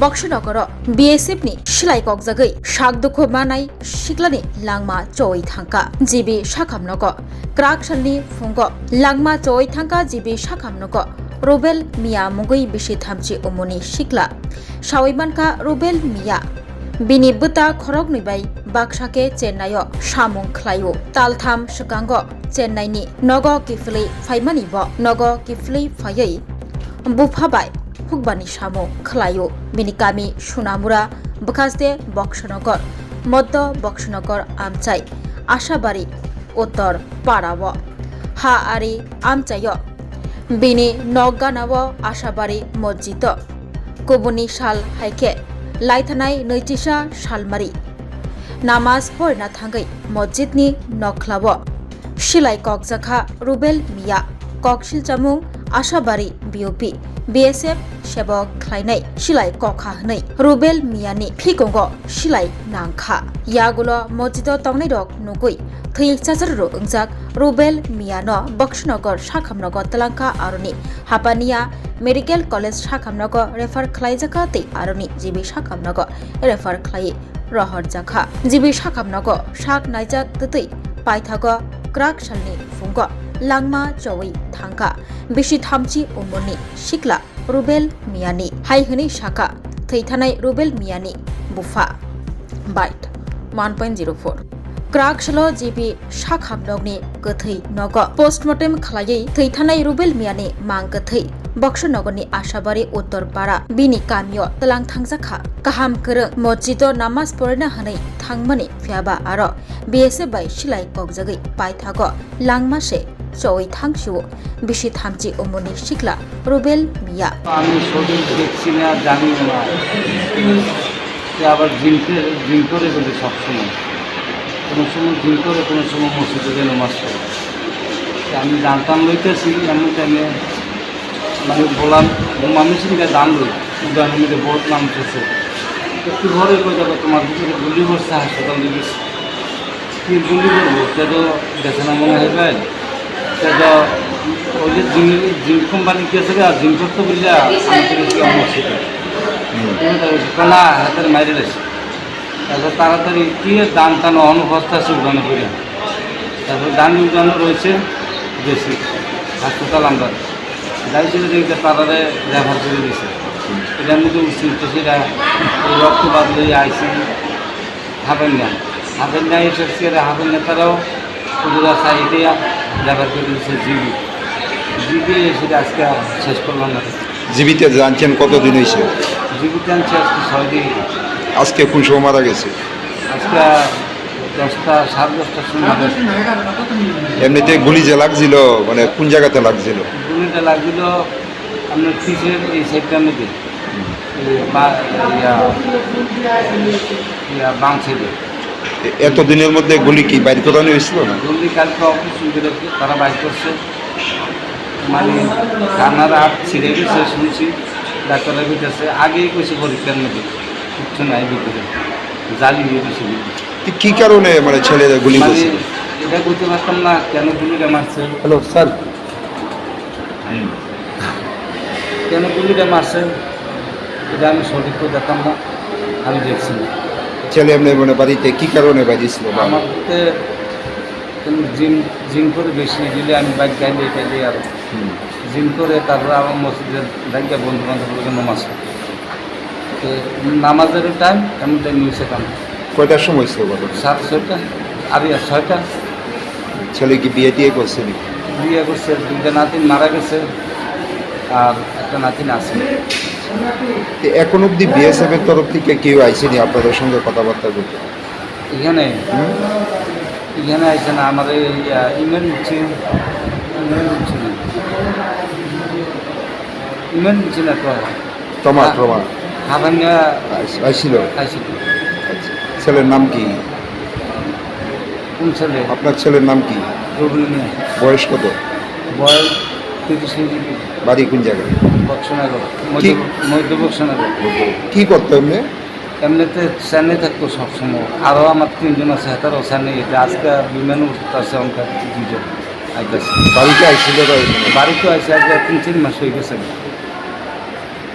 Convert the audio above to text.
बक्सनगर BSF नि सिलाइ कगजागै सागदुख मानाय सिक्लानि लांमा चoi थांका जिबि साखामनग क्राकसननि फुंग लांमा चoi थांका जिबि साखामनग रुबेल मिया मुगै बिसि थामचि उमुनि सिक्ला सावैमानका रुबेल मिया बिनि बुता खरक निबाय बाक्साके चेन्नाय सामुं ख्लायो तालथाम सुकांग चेन्नाइनि नग किफलै फाइमानिब नग किफलै फायै बुफाबाय हुकबानि सामु ख्लायो बिनि गामि सुनामुरा बखास्ते बक्सनगर मध्य बक्सनगर आमचाय आशाबारी उत्तर पाराव हा आरि आमचाय बिनि नगानाव आशाबारी मस्जिद गुबुननि साल हायके लाइथानाय नैतिसा सालमारि नामाज फरायना थांगै मस्जिदनि नख्लाव सिलाइ कगजाखा रुबेल मिया ककसिल जामुं आशाबारी BOP BSF सेबक ख्लायनाय सिलाइ कखा हनै रुबेल मियानि फिगंग सिलाइ नांखा यागुल मस्जिद तंनाय रक नुगै थैचाचारु ओंजाक रुबेल मियानो बक्सनगर साखामनगर तलांका आरनि हापानिया मेडिकेल कलेज साखामनगर रेफार ख्लायजाखा तै आरनि जिबि साखामनगर रेफार ख्लाय रहर जाखा जिबि साखामनगर साक नायजाक तै पाइथाग क्राक सालनि फुंग लांमा चौै थांका बिसि थामचि उमुरनि सिक्ला रुबेल मियानि हायहनै साका थैथानाय रुबेल मियानि बुफा बाइट 1.04 क्राकसल जिबि साखामनगनि गोथै नग पोस्टमर्टेम खालायै थैथानाय रुबेल मियानि मां गोथै बक्सनगरनि आशाबारी उत्तरपारा बिनि गामियाव तलां थांजाखा गाहाम गोरों मस्जिद नामाज फरायना होनाय थांमानि फियाबा आरो BSF बाय सिलाइ कगजागै पाइथाग लांमासे चौै थांसिव बिसि थामचि उमुरनि सिक्ला रुबेल मिया আমি ছবি দেখছি না জানি না আবার জিম করে বলে সবসময় কোনো সময় জিম করে কোনো সময় মসজিদে নামাজ পড়ে আমি জানতাম লইতেছি এমন টাইমে মানে বললাম আমি সেদিকে দাম লই উদাহরণে বহুত নাম উঠেছে একটু ঘরে কই যাবো তোমার ভিতরে গুলি করছে হাসপাতাল দিকে কি গুলি করবো সে তো দেখে না মনে হয় ভাই সে তো ওই যে জিম কোম্পানি গেছে আর জিম করতে বললে আমি মসজিদে না হাতের মাইরে রয়েছে তারপর তাড়াতাড়ি কি দান টানো অনুভবস্থা আছে উঠানো করে তারপর দান উঠানো রয়েছে বেশি হাসপাতাল আমরা যাইছিল যে তারারে রেফার করে দিয়েছে এটার মধ্যে উচিত সেটা রক্ত বাদলে আইসি হাবেন না এসেছি হাবেন না তারাও ওরা সাইডে রেফার করে দিয়েছে জিবি সেটা আজকে শেষ করলাম না জীবিতে জানছেন কতদিন হয়েছে জীবিতে আনছে আজকে 6 দিন আজকে কোন সময় মারা গেছে আজকে 10টা 10:30টার সময় এমনিতে গুলি যে লাগছিল মানে কোন জায়গাতে লাগছিল গুলিটা লাগছিল আপনার পিছের এই সাইডটার মধ্যে বাম সাইডে এতদিনের মধ্যে গুলি কি বাইর করানো হয়েছিল না গুলি কালকে অপারেশন করে তারা বাইর করছে মানে কানার আট ছিঁড়ে গেছে শুনছি ডাক্তাররা বলতেছে আগেই কইছে পরীক্ষার মধ্যে কিচ্ছু নাই ভিতরে জালি হয়ে গেছে কি কারণে মানে ছেলেরা গুলি মানে করছে এটা বুঝতে পারতাম না কেন গুলিটা মারছে হ্যালো স্যার কেন গুলিটা মারছে এটা আমি সঠিক করে দেখতাম না আমি দেখছি না ছেলে এমনি মানে বাড়িতে কি কারণে বাজিয়েছিল আমাকে জিম করে বেশি দিলে আমি বাইক গাইলে এটাই দিই আর জিম করে তারপরে আমার মসজিদের ব্যাংকে বন্ধু বান্ধব নামাজ তো নামাজের টাইম এমন টাইম নিয়েছে কাম কয়টার সময় ছিল বলো 7-6টা আর 6টা ছেলে কি বিয়ে দিয়ে করছে বিয়ে করছে 2টা নাতিন মারা গেছে আর একটা নাতিন আছে এখন অব্দি BSF এর তরফ থেকে কেউ আইসেনি আপনাদের সঙ্গে কথাবার্তা বলতে এখানে আইসে না আমাদের ইমেল নিচ্ছে না তো টমা হাবাঙ্গা আইছিল আইসি ছেলের নাম কি কোন ছেলে আপনার ছেলের নাম কি রবিল মিয়া বয়স কত বয়স 30 বাড়ি কোন জায়গায় বক্সনগর মধ্য বক্সনগর কি করতো এমনি এমনিতে চেন্নাই থাকতো সবসময় আরও আমার 3 জন আছে হাতারও চেন্নাই এটা আজকে বিমান উঠতে আছে অনেক 2 জন আইতেছে বাড়িতে আইছিল বাড়িতে আছে আজকে 3-4 মাস হয়ে গেছে